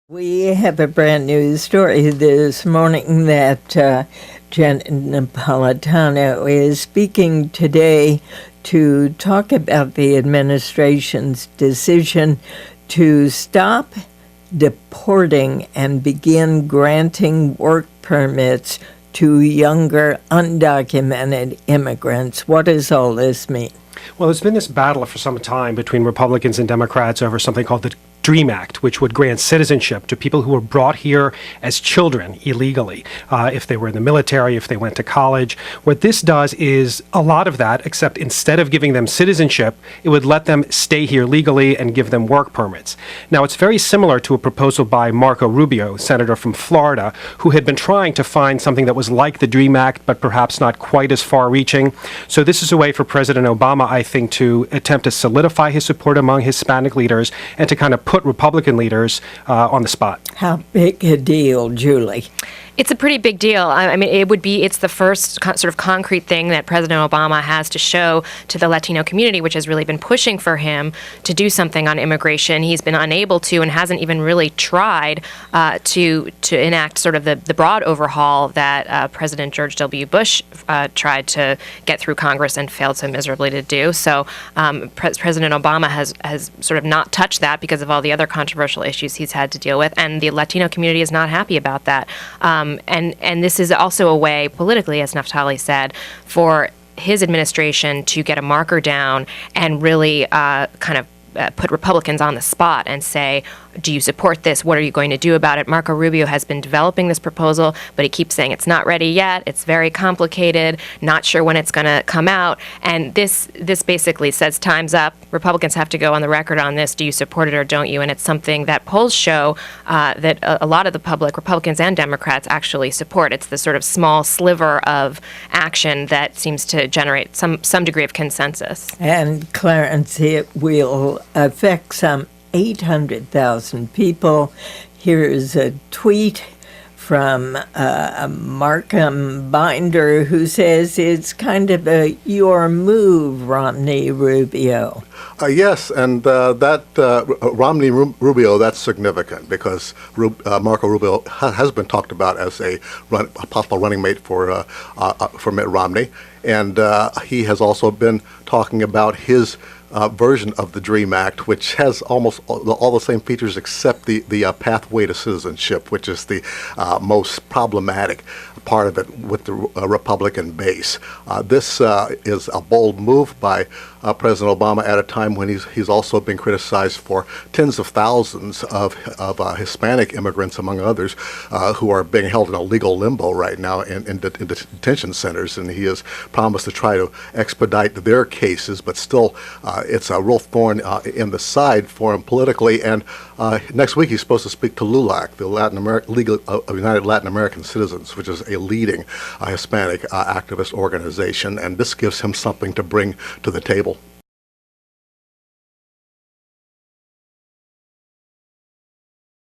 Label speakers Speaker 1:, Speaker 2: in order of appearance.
Speaker 1: We have a brand new story this morning that Jen Napolitano is speaking today to talk about the administration's decision to stop deporting and begin granting work permits to younger undocumented immigrants. What does all this mean?
Speaker 2: Well, there's been this battle for some time between Republicans and Democrats over something called the DREAM Act, which would grant citizenship to people who were brought here as children illegally, if they were in the military, if they went to college. What this does is a lot of that, except instead of giving them citizenship, it would let them stay here legally and give them work permits. Now, it's very similar to a proposal by Marco Rubio, senator from Florida, who had been trying to find something that was like the DREAM Act, but perhaps not quite as far-reaching. So this is a way for President Obama, I think, to attempt to solidify his support among Hispanic leaders and to kind of put Republican leaders on the spot.
Speaker 1: How big a deal, Julie?
Speaker 3: It's a pretty big deal. I mean, it's the first sort of concrete thing that President Obama has to show to the Latino community, which has really been pushing for him to do something on immigration. He's been unable to and hasn't even really tried to enact sort of the broad overhaul that President George W. Bush tried to get through Congress and failed so miserably to do. So President Obama has sort of not touched that because of all the other controversial issues he's had to deal with, and the Latino community is not happy about that. And this is also a way, politically, as Naftali said, for his administration to get a marker down and really kind of put Republicans on the spot and say, do you support this? What are you going to do about it? Marco Rubio has been developing this proposal, but he keeps saying it's not ready yet. It's very complicated, not sure when it's going to come out. And this basically says time's up. Republicans have to go on the record on this. Do you support it or don't you? And it's something that polls show that a lot of the public, Republicans and Democrats, actually support. It's the sort of small sliver of action that seems to generate some degree of consensus.
Speaker 1: And Clarence, it will affect some 800,000 people. Here's a tweet from Markham Binder, who says it's kind of your move, Romney-Rubio.
Speaker 4: Yes, and that Romney-Rubio, that's significant because Marco Rubio has been talked about as a possible running mate for Mitt Romney, and he has also been talking about his version of the DREAM Act, which has almost all the same features except the pathway to citizenship, which is the most problematic part of it with the Republican base. This is a bold move by President Obama at a time when he's also been criticized for tens of thousands of Hispanic immigrants, among others, who are being held in a legal limbo right now in detention centers, and he has promised to try to expedite their cases, but still it's a real thorn in the side for him politically. And next week he's supposed to speak to LULAC, the League of United Latin American Citizens, which is a leading Hispanic activist organization, and this gives him something to bring to the table.